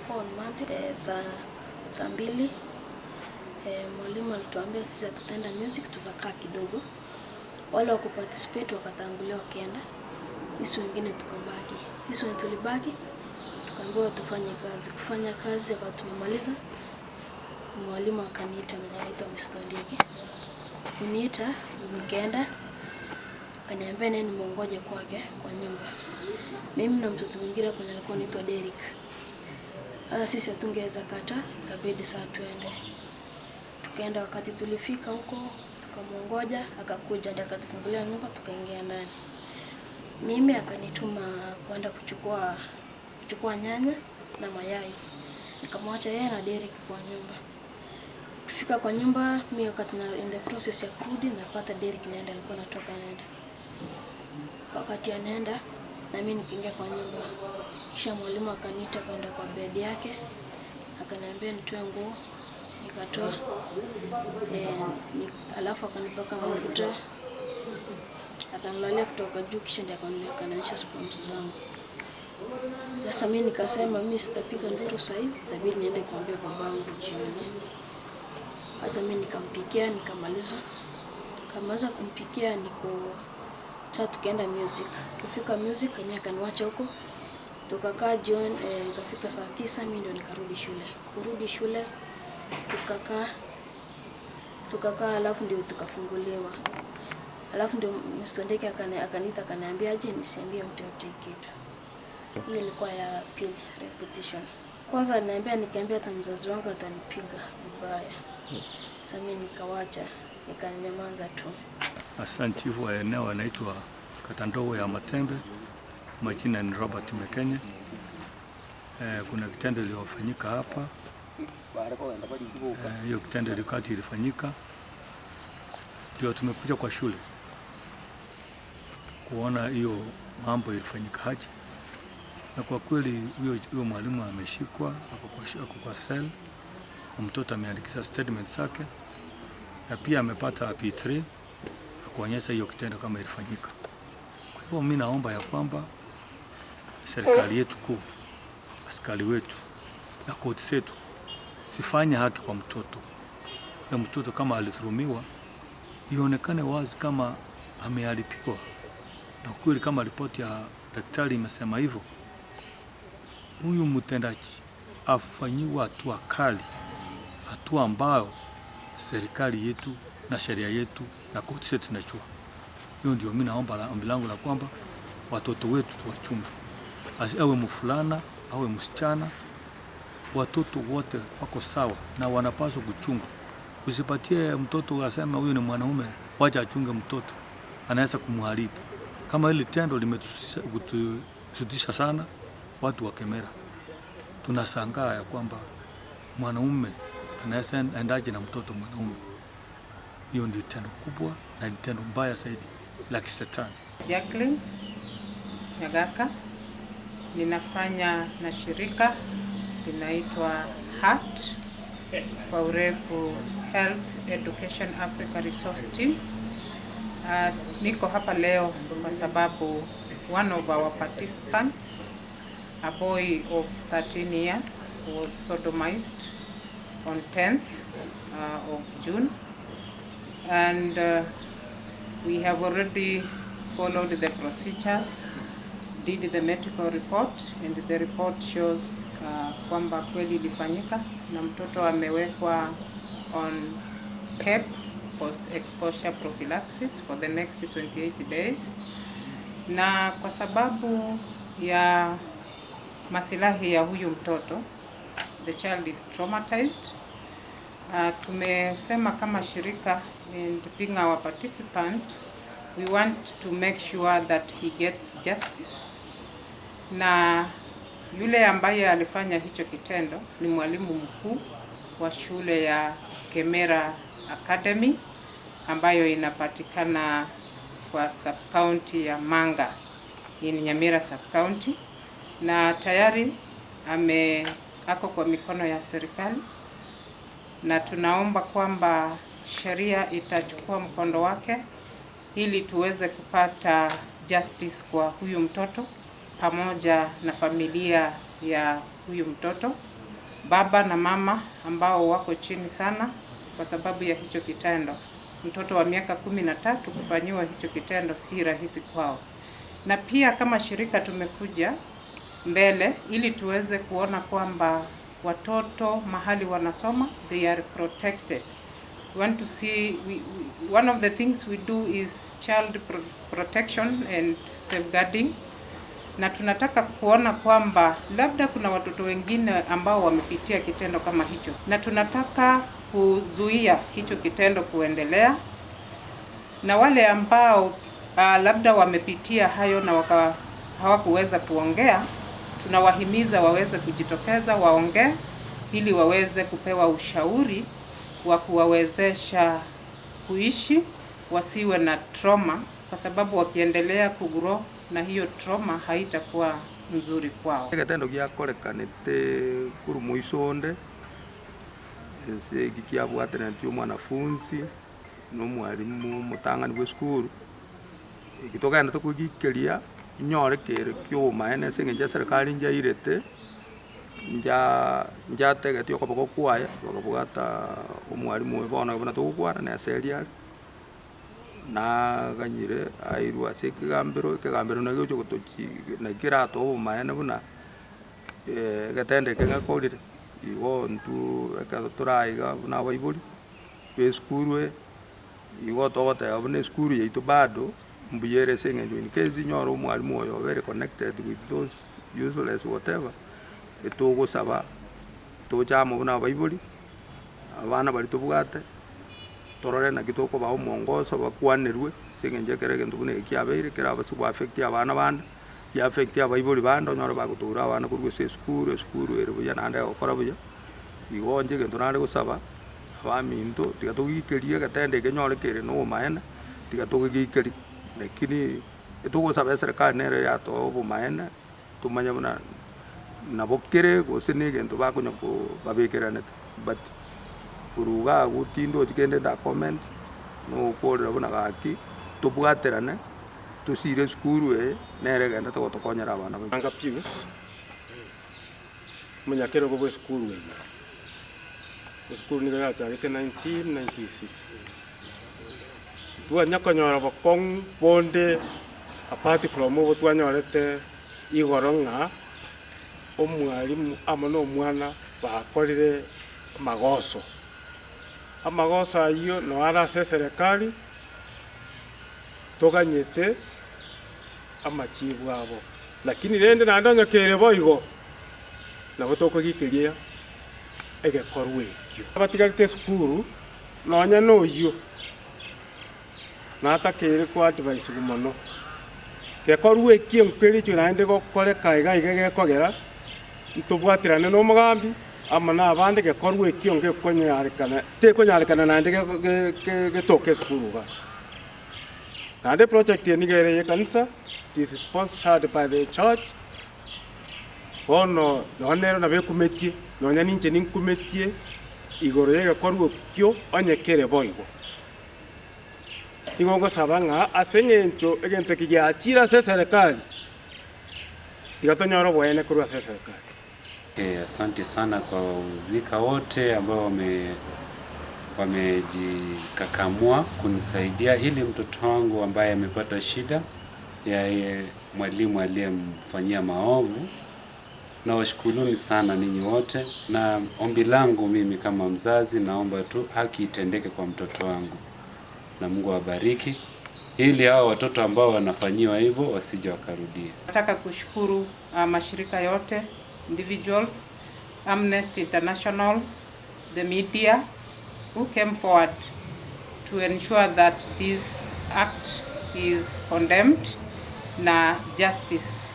tulikuwa on Monday saa 2. Mwalimu alituambia sisi tutaenda music, tukakaa kidogo. Wale wa kuparticipate wakatangulia wakaenda. Sisi wengine tukabaki. Sisi wengine tulibaki, tukaambiwa tufanye kazi. Kufanya kazi wakati tumemaliza, mwalimu akaniita, mwenye anaitwa Mr. Ndege. Kuniita, nikaenda, akaniambia nini mongoje kwake kwa nyumba. Mimi na mtoto mwingine hapo alikuwa anaitwa Derek. Sasa sisi hatungeweza kataa, ikabidi saa tuende. Tukaenda, wakati tulifika huko, tukamongoja, akakuja hadi akatufungulia nyumba, tukaingia ndani. Mimi akanituma kwenda kuchukua nyanya na mayai. Nikamwacha yeye na Derek kwa nyumba. Kufika kwa nyumba, mimi wakati in the process ya kurudi, napata Derek naenda, alikuwa anatoka naenda. Wakati anaenda, na mimi nikiingia kwa nyumba. Kisha mwalimu akaniita kwenda kwa bed yake. Akaniambia nitoe nguo, nikatoa. Alafu akanipaka mafuta. Akanilalia kutoka juu, kisha ndiye akanionyesha spoons zangu. Sasa mimi nikasema mimi sitapiga nduru sasa hivi, itabidi niende kuambia babangu jioni. Sasa mimi nikampikia, nikamaliza. Kamaliza kumpikia tukaenda music. Tufika music, mimi akaniacha huko. Tukakaa jioni, ikafika saa 9, mimi ndio nikarudi shule. Kurudi shule, tukakaa alafu ndio tukafunguliwa. Alafu ndio Mr. Ndege akaniita akaniambia aje nisiambie mtu yote kitu. Hiyo ilikuwa ya pili, repetition. Kwanza aliniambia nikiambia hata mzazi wangu atanipiga vibaya. Sasa mimi nikawacha, nikanyamaza tu. Asante. Chifu wa eneo anaitwa Katandogo ya Matembe. Majina ni Robert Mekenye. Kuna kitendo iliyofanyika hapa. Hiyo kitendo ilifanyika. Ndio tumekuja kwa shule kuona hiyo mambo ilifanyika haje. Na kwa kweli huyo mwalimu ameshikwa, ako kwa cell. Mtoto ameandikisha statement zake. Na pia amepata P3 kuonyesha hiyo kitendo kama ilifanyika. Kwa hivyo mimi naomba ya kwamba serikali yetu kuu, askari wetu na koti zetu sifanye haki kwa mtoto. Na mtoto kama alidhulumiwa, ionekane wazi kama ameharibiwa. Na kweli kama ripoti ya daktari imesema hivyo, huyu mtendaji afanyiwe hatua kali, hatua ambayo serikali yetu na sheria yetu na koti zetu zinachukua. Hiyo ndio mimi naomba ombi langu la kwamba watoto wetu tuwachunge. Awe mfulana, awe msichana, watoto wote wako sawa na wanapaswa kuchungwa. Usipatie mtoto asema huyu ni mwanaume, wacha achunge mtoto, anaweza kumharibu. Kama hili tendo limetusutisha sana watu wa Kemera. Tunashangaa ya kwamba mwanaume anaweza endaje na mtoto mwanaume. Hiyo ndio tendo kubwa na ni tendo mbaya zaidi la kishetani. Jacqueline Nyagaka, ninafanya na shirika linaitwa HEART, kwa urefu Health Education Africa Resource Team. Niko hapa leo kwa sababu one of our participants, a boy of 13 years, was sodomized on 10th of June, and we have already followed the procedures, did the medical report, and the report shows kwamba kweli ilifanyika na mtoto amewekwa on PEP, post exposure prophylaxis, for the next 28 days. Na kwa sababu ya masilahi ya huyu mtoto, the child is traumatized. Tumesema kama shirika, and being our participant, we want to make sure that he gets justice. Na yule ambaye alifanya hicho kitendo ni mwalimu mkuu wa shule ya Kemera Academy ambayo inapatikana kwa sub-county ya Manga, in Nyamira sub-county, na tayari ako kwa mikono ya serikali, na tunaomba kwamba sheria itachukua mkondo wake ili tuweze kupata justice kwa huyu mtoto pamoja na familia ya huyu mtoto. baba na mama ambao wako chini sana kwa sababu ya hicho kitendo. Mtoto wa miaka 13 kufanyiwa hicho kitendo si rahisi kwao. Na pia kama shirika tumekuja mbele ili tuweze kuona kwamba watoto mahali wanasoma they are protected. We want to see one of the things we do is child protection and safeguarding, na tunataka kuona kwamba labda kuna watoto wengine ambao wamepitia kitendo kama hicho, na tunataka kuzuia hicho kitendo kuendelea, na wale ambao labda wamepitia hayo na hawakuweza kuongea, tunawahimiza waweze kujitokeza waongee ili waweze kupewa ushauri wa kuwawezesha kuishi wasiwe na trauma, kwa sababu wakiendelea kugrow na hiyo trauma haitakuwa nzuri kwao. Kitendo gyakorekanite kuru muisonde ese gikiabwatana tyo mwanafunzi no mwalimu mutangani bwe skuru ikitokana to kugikeria inyore kere kyo maene senge serikali njairete njategetio koboko kwaya bakabugata omwalimu webona bona tukwana na serial na ganyire airu kigambiro na gyo gotoki na kirato maene buna gatende kengakorire igo ntu ekatturaiga buna baibuli be skuru igo togote abune skuru yaitu bado mbuyere senge in case nyoro omwalimu oyo very connected with those useless whatever etogosaba tojamo buna baibuli abana bali tubugate torore na kitoko ba omongoso bakwanerwe senge kerege ntubune kiabeire kiraba su affect abana banda ya affect abaibuli banda nyoro bagutura abana kurwe se skuru ere buya nande okora buya igonje gento nande gusaba abaminto tigatugikerie gatende kenyore kere no maena tigatugikeri lakini etogosaba serikali nere ya to bumaena tumanya buna nabokere gosene gento bakunya ko babekerane but kuruga gutindo tikende da comment no korera buna gaki tubwaterane tusire skuru nere genda to tokonyera abana anga Pius munyakero go skuru skuru ni ga tarike 1996 tuwa nyakonyora bokong bonde apart from obo twanyorete igoronga omwalimu amano omwana bakorire magoso amagoso ayo no ara serikali toganyete amachibu abo lakini rende nandanya kere boigo nabo tokogikeria egekorwe ekyo abatigate skuru nonya noyo natakere kwa advice gumono gekorwe ekyo nkericho nande gokore kaiga igegekogera ntubwatirane no mugambi amana abande gekorwe ekyo ngekonyarikana tekonyarikana nande getoke skuru ga nande project yenigere kanisa is sponsored by the church ono nonero na bekumetie nonya ninche ninkumetie igoro yegekorwe ekyo onyekere boigo igongo sabanga asenyencho egente kigyachira se serikali tigatonyoro bwene kurwa se serikali. Asante sana kwa wahusika wote ambao wamejikakamua kunisaidia ili mtoto wangu ambaye amepata shida ya mwalimu aliyemfanyia maovu. Na washukuruni sana ninyi wote, na ombi langu mimi kama mzazi naomba tu haki itendeke kwa mtoto wangu. Na Mungu awabariki ili hao watoto ambao wanafanyiwa hivyo wasije wakarudia. Nataka kushukuru mashirika yote, individuals, Amnesty International, the media who came forward to ensure that this act is condemned na justice